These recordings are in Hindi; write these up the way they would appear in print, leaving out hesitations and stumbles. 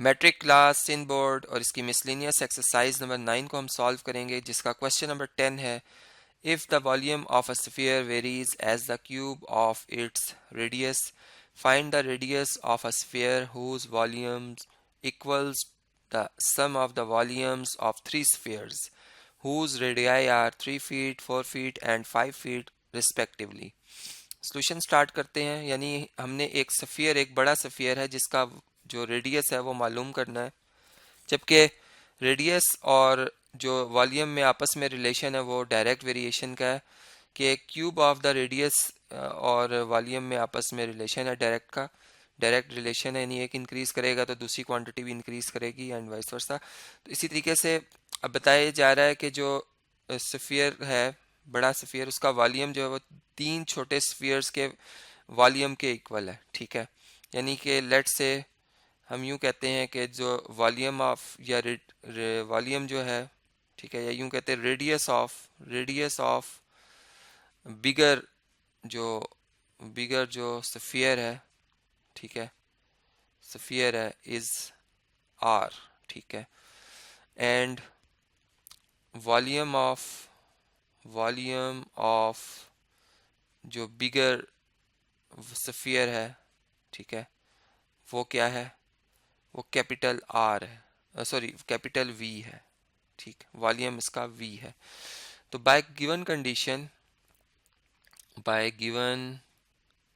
मैट्रिक क्लास सिन बोर्ड और इसकी मिसलिनियस एक्सरसाइज नंबर 9 को हम सॉल्व करेंगे, जिसका क्वेश्चन नंबर 10 है। If the volume of a sphere varies as the cube of its radius, find the radius of a sphere whose volumes equals the sum of the volumes of three spheres whose radii are 3 feet, 4 feet and 5 feet respectively। Solution start करते हैं। यानी हमने एक स्फीयर, एक बड़ा स्फीयर है जिसका जो रेडियस है वो मालूम करना है, जबकि रेडियस और जो वॉल्यूम में आपस में रिलेशन है वो डायरेक्ट वेरिएशन का है कि क्यूब ऑफ द रेडियस और वॉल्यूम में आपस में रिलेशन है डायरेक्ट का, डायरेक्ट रिलेशन है। यानी एक इंक्रीज करेगा तो दूसरी क्वांटिटी भी इंक्रीज करेगी एंड वाइस वर्सा। तो इसी तरीके से अब बताया जा रहा है कि जो स्फीयर है, बड़ा स्फीयर, उसका वॉल्यूम जो है वो तीन छोटे स्फीयर्स के वॉल्यूम के इक्वल है। ठीक है, यानी कि लेट से हम यूं कहते हैं कि जो वॉल्यूम ऑफ या वॉल्यूम जो है, ठीक है, या यूं कहते हैं रेडियस ऑफ बिगर जो बिगर जो स्फीयर है, ठीक है, स्फीयर है इज आर। ठीक है, एंड वॉल्यूम ऑफ जो बिगर स्फीयर है, ठीक है, वो क्या है, वो कैपिटल आर है, सॉरी कैपिटल वी है। ठीक, वॉल्यूम इसका वी है। तो बाय गिवन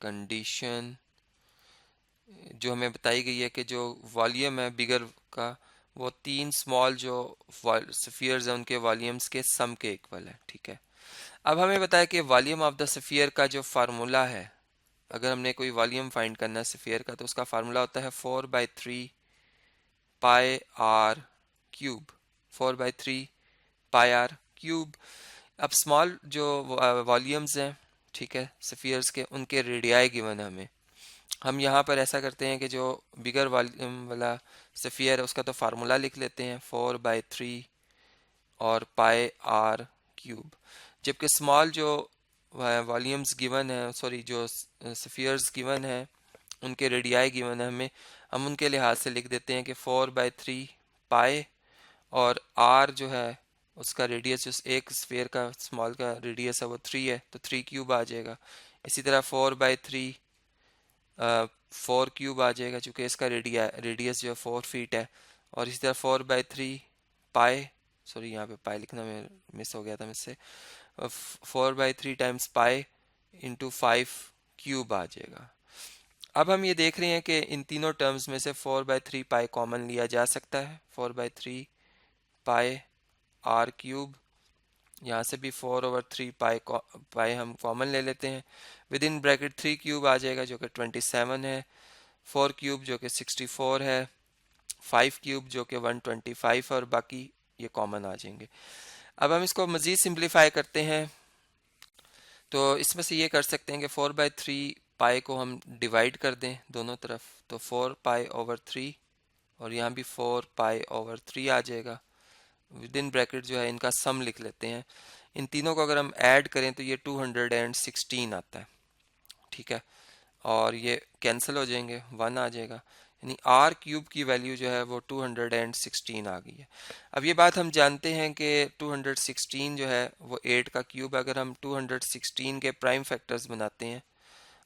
कंडीशन जो हमें बताई गई है कि जो वॉल्यूम है बिगर का, वो तीन स्मॉल जो स्फीयर्स हैं उनके वॉल्यूम्स के सम के इक्वल है। ठीक है, अब हमें बताया कि वॉल्यूम ऑफ द स्फीयर का जो फार्मूला है, अगर हमने कोई वॉल्यूम फाइंड करना है स्फीयर का, तो उसका फार्मूला होता है 4/3 pi R cube. 4/3 pi R cube. अब स्मॉल जो वॉल्यूम्स हैं, ठीक है, स्फीयर्स के, उनके रेडियाई गिवन है हमें। हम यहाँ पर ऐसा करते हैं कि जो बिगर वॉल्यूम वाला स्फीयर है उसका तो फार्मूला लिख लेते हैं 4/3 और पाई आर क्यूब, जबकि स्मॉल जो वॉल्यूम्स गिवन है, सॉरी जो स्फीयर्स गिवन है उनके रेडियाई गिवन है हमें, हम उनके लिहाज से लिख देते हैं कि 4/3 पाई, और आर जो है उसका रेडियस, जो एक स्फीयर का स्मॉल का रेडियस है वो 3 है, तो 3 क्यूब आ जाएगा। इसी तरह 4/3 4 क्यूब आ जाएगा, चूँकि इसका रेडियस जो है 4 फीट है। और इसी तरह 4/3 पाई, सॉरी यहाँ पे पाई लिखना में मिस हो गया था मुझसे, 4/3 टाइम्स पाई इंटू 5 क्यूब आ जाएगा। अब हम ये देख रहे हैं कि इन तीनों टर्म्स में से 4/3 पाई कॉमन लिया जा सकता है। 4/3 पाई आर क्यूब, यहाँ से भी 4/3 पाई हम कॉमन ले लेते हैं। विद इन ब्रैकेट 3 क्यूब आ जाएगा जो कि 27 है, 4 क्यूब जो कि 64 है, 5 क्यूब जो कि 125, और बाकी ये कॉमन आ जाएंगे। अब हम इसको मज़ीद सिंप्लीफाई करते हैं, तो इसमें से ये कर सकते हैं कि 4/3 पाई को हम डिवाइड कर दें दोनों तरफ, तो 4 पाई/3, और यहाँ भी 4 पाई/3 आ जाएगा। विद इन ब्रैकेट जो है इनका सम लिख लेते हैं। इन तीनों को अगर हम ऐड करें तो ये 216 आता है। ठीक है, और ये कैंसिल हो जाएंगे, 1 आ जाएगा, यानी आर क्यूब की वैल्यू जो है वो 216 आ गई है। अब ये बात हम जानते हैं कि 216 जो है वो 8 का क्यूब है। अगर हम 216 के प्राइम फैक्टर्स बनाते हैं,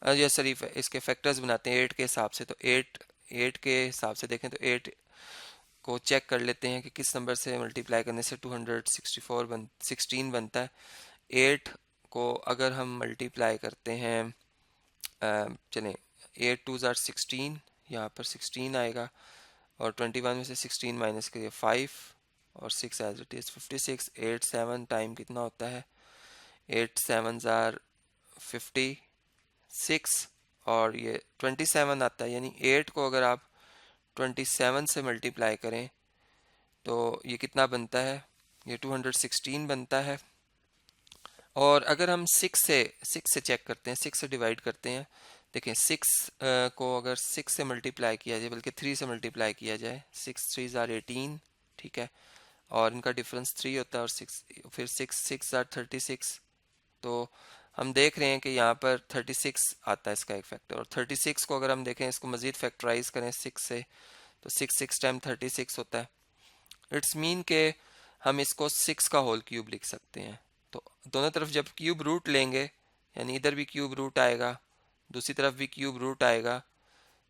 या सॉरी इसके फैक्टर्स बनाते हैं 8 के हिसाब से, तो 8 के हिसाब से देखें तो 8 को चेक कर लेते हैं कि किस नंबर से मल्टीप्लाई करने से 16 बनता है। 8 को अगर हम मल्टीप्लाई करते हैं, चलें, 8 2 16, यहाँ पर 16 आएगा, और 21 में से 16 माइनस करिए 5, और 6 एज इट इज़ 56। 8 7 टाइम कितना होता है, 8 7 आर 56, और ये 27 आता है। यानी 8 को अगर आप 27 से मल्टीप्लाई करें तो ये कितना बनता है, ये 216 बनता है। और अगर हम 6 से चेक करते हैं, 6 से डिवाइड करते हैं, देखें 6 को अगर 6 से मल्टीप्लाई किया जाए, बल्कि 3 से मल्टीप्लाई किया जाए, 6 3 आर 18, ठीक है, और इनका डिफरेंस 3 होता है, और 6 फिर 6 6 आर 36। तो हम देख रहे हैं कि यहाँ पर 36 आता है इसका एक फैक्टर, और 36 को अगर हम देखें, इसको मज़ीद फैक्टराइज करें 6 से, तो 6 टाइम 36 होता है। इट्स मीन के हम इसको 6 का होल क्यूब लिख सकते हैं। तो दोनों तरफ जब क्यूब रूट लेंगे, यानी इधर भी क्यूब रूट आएगा, दूसरी तरफ भी क्यूब रूट आएगा,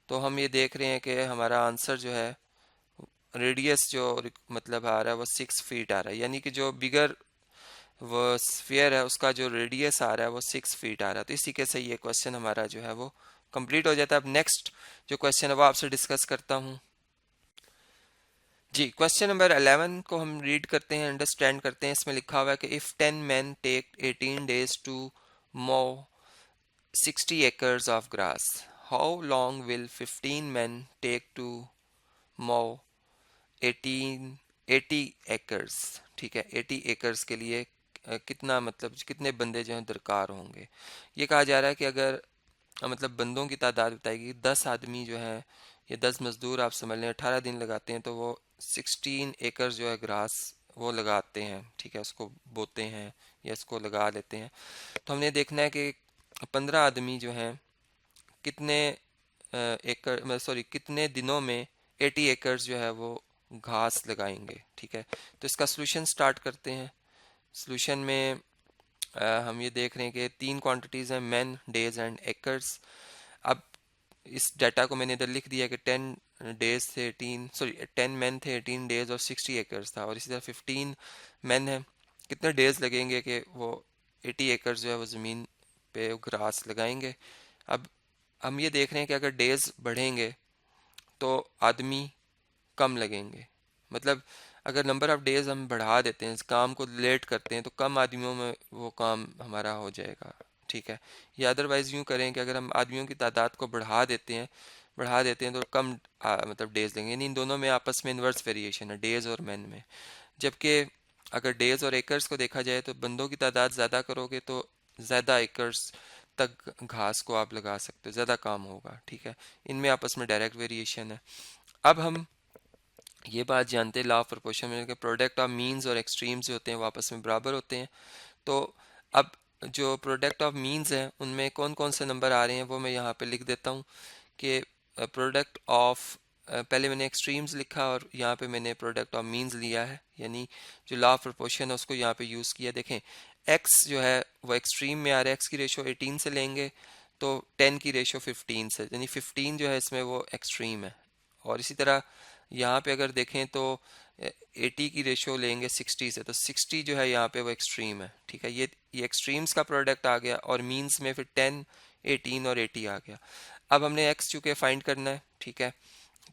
तो हम ये देख रहे हैं कि हमारा आंसर जो है, रेडियस जो मतलब आ रहा है वो 6 फीट आ रहा है, यानी कि जो बिगर वो स्फीयर है उसका जो रेडियस आ रहा है वो 6 फीट आ रहा है। तो इसी के से ये क्वेश्चन हमारा जो है वो कंप्लीट हो जाता है। अब नेक्स्ट जो क्वेश्चन है वो आपसे डिस्कस करता हूँ। जी, क्वेश्चन नंबर 11 को हम रीड करते हैं, अंडरस्टैंड करते हैं। इसमें लिखा हुआ है कि if 10 men take 18 days to mow 60 acres of grass, how long will 15 men take to mow 18 80 acres? ठीक है, 80 acres के लिए कितना मतलब कितने बंदे जो हैं दरकार होंगे। ये कहा जा रहा है कि अगर मतलब बंदों की तादाद बताएगी, 10 आदमी जो है, ये 10 मजदूर आप समझ लें 18 दिन लगाते हैं, तो वो 16 एकड़ जो है ग्रास वो लगाते हैं। ठीक है, उसको बोते हैं या इसको लगा लेते हैं। तो हमने देखना है कि 15 आदमी जो हैं कितने एकड़ सॉरी कितने दिनों में 80 एकड़ जो है वो घास लगाएंगे। ठीक है, तो इसका सोल्यूशन स्टार्ट करते हैं। सोल्यूशन में हम ये देख रहे हैं कि 3 क्वांटिटीज़ हैं, मैन, डेज एंड एकर्स। अब इस डाटा को मैंने इधर लिख दिया कि 10 डेज थे 18 सॉरी 10 मैन थे 18 डेज और 60 एकर्स था, और इसी तरह 15 मैन हैं, कितने डेज लगेंगे कि वो 80 एकर्स जो है वो ज़मीन पे ग्रास लगाएंगे। अब हम ये देख रहे हैं कि अगर डेज बढ़ेंगे तो आदमी कम लगेंगे। मतलब अगर नंबर ऑफ डेज हम बढ़ा देते हैं, इस काम को लेट करते हैं, तो कम आदमियों में वो काम हमारा हो जाएगा। ठीक है, या अदरवाइज यूँ करें कि अगर हम आदमियों की तादाद को बढ़ा देते हैं तो कम मतलब डेज लेंगे, यानी इन दोनों में आपस में इन्वर्स वेरिएशन है, डेज और मैन में। जबकि अगर डेज और एकर्स को देखा जाए तो बंदों की तादाद ज़्यादा करोगे तो ज़्यादा एकर्स तक घास को आप लगा सकते हो, ज़्यादा काम होगा। ठीक है, इनमें आपस में डायरेक्ट वेरिएशन है। अब हम ये बात जानते हैं लॉ ऑफ प्रोपोर्शन में कि प्रोडक्ट ऑफ मीन्स और एक्सट्रीम्स जो होते हैं वो आपस में बराबर होते हैं। तो अब जो प्रोडक्ट ऑफ मीन्स हैं उनमें कौन कौन से नंबर आ रहे हैं वो मैं यहाँ पे लिख देता हूँ कि प्रोडक्ट ऑफ पहले मैंने एक्सट्रीम्स लिखा और यहाँ पे मैंने प्रोडक्ट ऑफ मीन्स लिया है, यानी जो लॉ ऑफ प्रोपोर्शन है उसको यहाँ पे यूज़ किया। देखें एक्स जो है वो एक्सट्रीम में आ रहा है, एक्स की रेशो 18 से लेंगे तो 10 की रेशो 15 से, यानी 15 जो है इसमें वो एक्सट्रीम है। और इसी तरह यहाँ पे अगर देखें तो 80 की रेशो लेंगे 60 से, तो 60 जो है यहाँ पे वो एक्सट्रीम है। ठीक है, ये एक्सट्रीम्स का प्रोडक्ट आ गया, और मीन्स में फिर 10 18 और 80 आ गया। अब हमने एक्स चूँकि फाइंड करना है, ठीक है,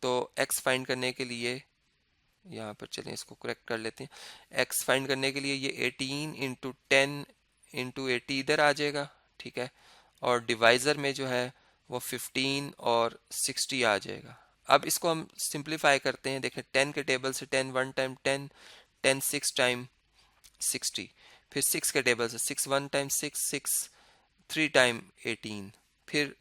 तो एक्स फाइंड करने के लिए यहाँ पर चलें इसको करेक्ट कर लेते हैं। एक्स फाइंड करने के लिए ये 18 इंटू 10 इंटू 80 इधर आ जाएगा। ठीक है, और डिवाइज़र में जो है वो 15 और 60 आ जाएगा। अब इसको हम सिंप्लीफाई करते हैं। देखें 10 के टेबल से 10 1 टाइम 10, 10 6 टाइम 60, फिर 6 के टेबल से 6 1 टाइम 6 6 3 टाइम 18, फिर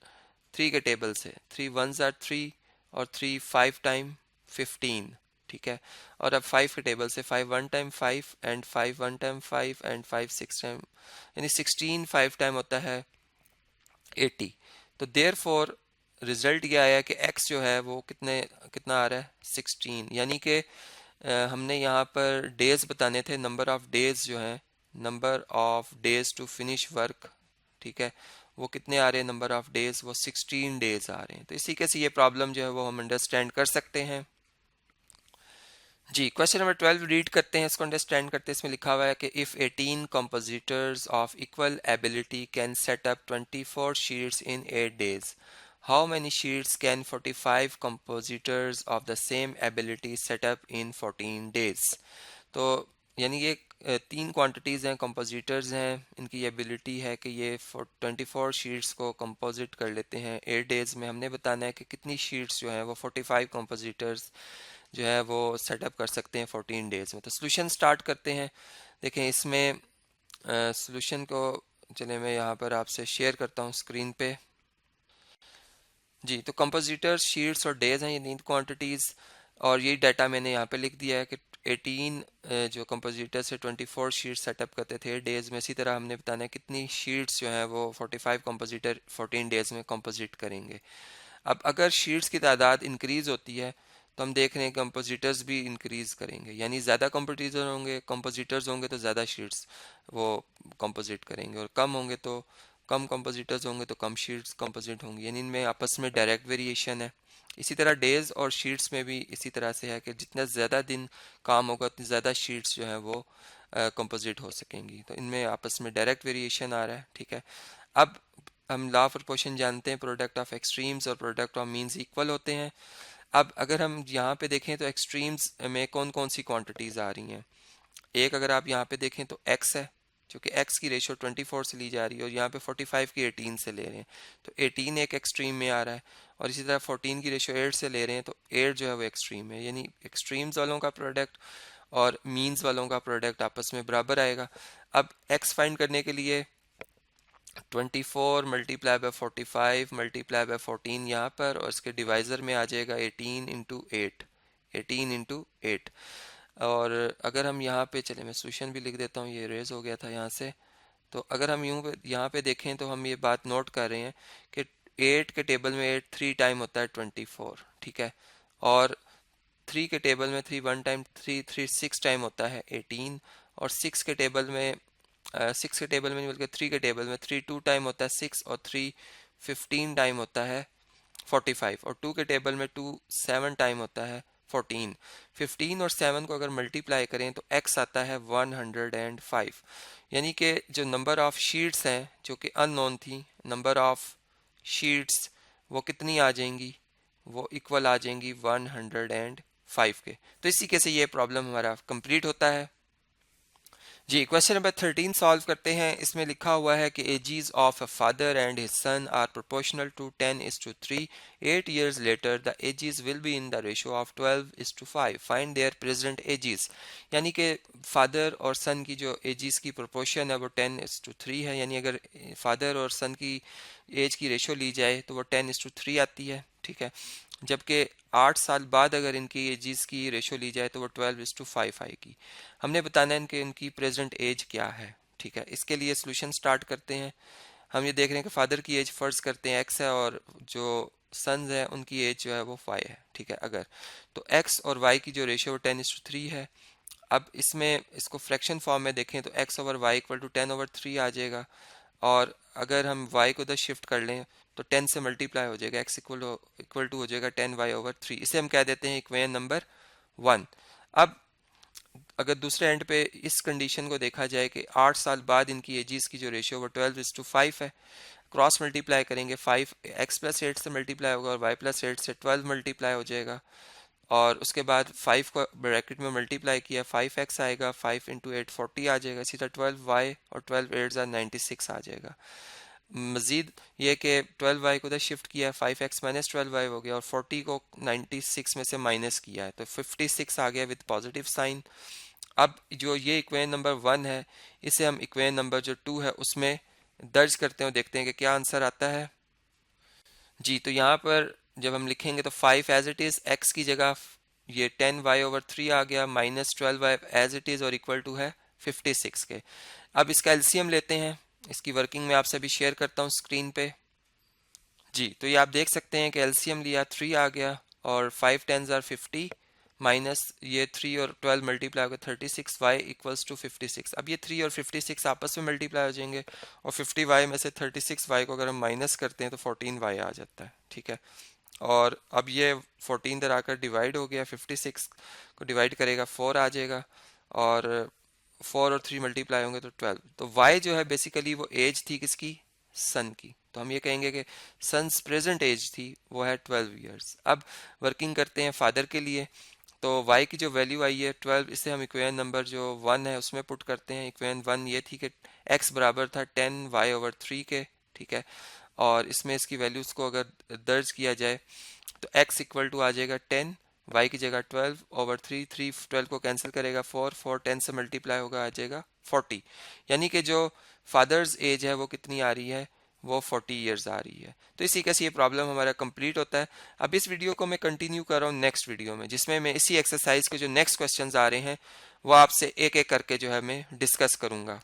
3 के टेबल से 3 1 आर 3 और 3 5 टाइम 15। ठीक है, और अब 5 के टेबल से 5 1 time 5 and 5 1 time 5 and 5 6 time, यानी 16 5 टाइम होता है 80। तो देयर फॉर रिजल्ट ये आया कि x जो है वो कितना आ रहा है 16, यानी कि हमने यहाँ पर डेज बताने थे, नंबर ऑफ डेज जो है, number of days to finish work. ठीक है, वो कितने आ रहे हैं नंबर ऑफ डेज, वो 16 डेज आ रहे हैं। तो इसी के से ये प्रॉब्लम जो है वो हम अंडरस्टैंड कर सकते हैं। जी, क्वेश्चन नंबर 12 रीड करते हैं, इसको अंडरस्टैंड करते हैं। इसमें लिखा हुआ है कि if 18 compositors of equal ability can set up 24 sheets in 8 days, how many sheets can 45 compositors of the same ability set up in 14 days? तो यानी ये 3 क्वांटिटीज़ हैं, कंपोजिटर्स हैं, इनकी एबिलिटी है कि ये 24 शीट्स को कंपोजिट कर लेते हैं 8 डेज़ में। हमने बताना है कि कितनी शीट्स जो हैं वो 45 कंपोजिटर्स जो है वो सेटअप कर सकते हैं 14 डेज़ में। तो सोल्यूशन स्टार्ट करते हैं। देखें इसमें सोल्यूशन को चले मैं यहाँ पर आपसे शेयर करता हूँ स्क्रीन पे। जी, तो कंपोजिटर्स शीट्स और डेज हैं, ये 3 क्वांटिटीज़, और यही डाटा मैंने यहाँ पे लिख दिया है कि 18 जो कंपोजिटर से 24 शीट्स सेटअप करते थे डेज़ में। इसी तरह हमने बताना है कितनी शीट्स जो हैं वो 45 कंपोजिटर 14 डेज़ में कंपोजिट करेंगे। अब अगर शीट्स की तादाद इंक्रीज़ होती है तो हम देख रहे हैं कंपोजिटर्स भी इंक्रीज करेंगे, यानी ज़्यादा कंपोजिटर्स होंगे तो ज़्यादा शीट्स वो कंपोजिट करेंगे, और कम होंगे तो कम कंपोजिटर्स होंगे तो कम शीट्स कंपोजिट होंगी, यानी इनमें आपस में डायरेक्ट वेरिएशन है। इसी तरह डेज और शीट्स में भी इसी तरह से है कि जितना ज़्यादा दिन काम होगा उतनी ज़्यादा शीट्स जो है वो कंपोजिट हो सकेंगी, तो इनमें आपस में डायरेक्ट वेरिएशन आ रहा है। ठीक है, अब हम लॉ ऑफ प्रोपोर्शन जानते हैं, प्रोडक्ट ऑफ एक्सट्रीम्स और प्रोडक्ट ऑफ मीन्स इक्वल होते हैं। अब अगर हम यहाँ पे देखें तो एक्सट्रीम्स में कौन कौन सी क्वांटिटीज़ आ रही हैं। एक अगर आप यहाँ पे देखें तो x है, जो कि x की रेशो 24 से ली जा रही है, और यहाँ पे 45 की 18 से ले रहे हैं, तो 18 एक एक्सट्रीम में आ रहा है, और इसी तरह 14 की रेशो 8 से ले रहे हैं, तो 8 जो है वो एक्सट्रीम है, यानी एक्सट्रीम्स वालों का प्रोडक्ट और मीन्स वालों का प्रोडक्ट आपस में बराबर आएगा। अब x फाइंड करने के लिए 24 मल्टीप्लाई बाय 45 मल्टीप्लाई बाय 14 यहाँ पर, और इसके डिवाइज़र में आ जाएगा 18 इंटू 8, 18 इंटू 8। और अगर हम यहाँ पे चले, मैं सोल्यूशन भी लिख देता हूँ, ये रेज हो गया था यहाँ से। तो अगर हम यहाँ पे देखें तो हम ये बात नोट कर रहे हैं कि 8 के टेबल में 8 3 टाइम होता है 24, ठीक है, और 3 के टेबल में 3 1 टाइम 3 6 टाइम होता है 18, और 6 के टेबल में 6 के टेबल में नहीं बल्कि 3 के टेबल में 3 2 टाइम होता है 6, और 3 15 टाइम होता है 45, और 2 के टेबल में 2 7 टाइम होता है 14। 15 और 7 को अगर मल्टीप्लाई करें तो x आता है 105, यानी कि जो नंबर ऑफ शीट्स हैं जो कि अननोन थी, नंबर ऑफ शीट्स वो कितनी आ जाएंगी, वो इक्वल आ जाएंगी 105 के। तो इसी के से ये प्रॉब्लम हमारा कंप्लीट होता है। जी, क्वेश्चन नंबर 13 सॉल्व करते हैं। इसमें लिखा हुआ है कि ages of a father and his son are proportional to 10:3। 8 years later the ages will be in the ratio of 12:5। Find there present ages, यानी कि फादर और सन की जो एजेस की प्रोपोर्शन है वो 10:3 है, यानी अगर फादर और सन की एज की रेशो ली जाए तो वो 10:3 आती है। ठीक है, जबकि 8 साल बाद अगर इनकी एजेस की रेशो ली जाए तो वो 12:5 आएगी। हमने बताना है कि इनकी प्रेजेंट एज क्या है। ठीक है, इसके लिए सोल्यूशन स्टार्ट करते हैं। हम ये देख रहे हैं कि फादर की एज फर्ज करते हैं x है, और जो सन्स है उनकी एज जो है वो 5 है। ठीक है, अगर तो x और y की जो रेशियो 10:3 है। अब इसमें इसको फ्रैक्शन फॉर्म में देखें तो x over y equal to 10/3 आ जाएगा, और अगर हम y को उधर शिफ्ट कर लें तो 10 से मल्टीप्लाई हो जाएगा, x इक्वल टू हो जाएगा 10y/3। इसे हम कह देते हैं इक्वेशन नंबर 1। अब अगर दूसरे एंड पे इस कंडीशन को देखा जाए कि 8 साल बाद इनकी एजेस की जो रेशियो वो 12:5 है, क्रॉस मल्टीप्लाई करेंगे 5 x प्लस 8 से मल्टीप्लाई होगा और y प्लस 8 से 12 मल्टीप्लाई हो जाएगा, और उसके बाद 5 को ब्रैकेट में मल्टीप्लाई किया 5x आएगा, 5 इंटू 8 40 आ जाएगा, इसी तरह 12y और 12 8 96 आ जाएगा। मजीद ये कि 12y को उधर शिफ्ट किया है, 5x माइनस 12y हो गया, और 40 को 96 में से माइनस किया है तो 56 आ गया विद पॉजिटिव साइन। अब जो ये इक्वेशन नंबर 1 है, इसे हम इक्वेशन नंबर जो 2 है उसमें दर्ज करते हैं और देखते हैं कि क्या आंसर आता है। जी, तो यहाँ पर जब हम लिखेंगे तो 5 एज इट इज़, x की जगह ये 10y/3 आ गया, minus 12y as it is और इक्वल टू है 56 के। अब इसका एलसीएम लेते हैं, इसकी वर्किंग में आपसे भी शेयर करता हूँ स्क्रीन पे। जी, तो ये आप देख सकते हैं कि एलसीएम लिया 3 आ गया, और 5 10s आर 50, माइनस ये 3 और 12 मल्टीप्लाई होगा 36, y इक्वल्स टू 56। अब ये 3 और 56 आपस में मल्टीप्लाई हो जाएंगे, और 50y में से 36y को अगर हम माइनस करते हैं तो 14y आ जाता है। ठीक है, और अब ये 14 इधर आकर डिवाइड हो गया, 56 को डिवाइड करेगा 4 आ जाएगा, और 4 और 3 मल्टीप्लाई होंगे तो 12। तो y जो है बेसिकली वो एज थी किसकी, सन की, तो हम ये कहेंगे कि सन्स प्रेजेंट एज थी वो है 12 ईयर्स। अब वर्किंग करते हैं फादर के लिए, तो y की जो वैल्यू आई है 12, इसे हम इक्वेशन नंबर जो 1 है उसमें पुट करते हैं। इक्वेशन 1 ये थी कि x बराबर था 10y/3 के। ठीक है, और इसमें इसकी वैल्यूज को अगर दर्ज किया जाए तो x इक्वल टू आ जाएगा 10, y की जगह 12/3, 3 12 को कैंसिल करेगा 4 4 10 से मल्टीप्लाई होगा आ जाएगा 40, यानी कि जो फादर्स एज है वो कितनी आ रही है, वो 40 ईयर्स आ रही है। तो इसी कैसे ये प्रॉब्लम हमारा कंप्लीट होता है। अब इस वीडियो को मैं कंटिन्यू कर रहा हूँ नेक्स्ट वीडियो में, जिसमें मैं इसी एक्सरसाइज के जो नेक्स्ट क्वेश्चंस आ रहे हैं वो आपसे एक एक करके जो है मैं डिस्कस करूंगा।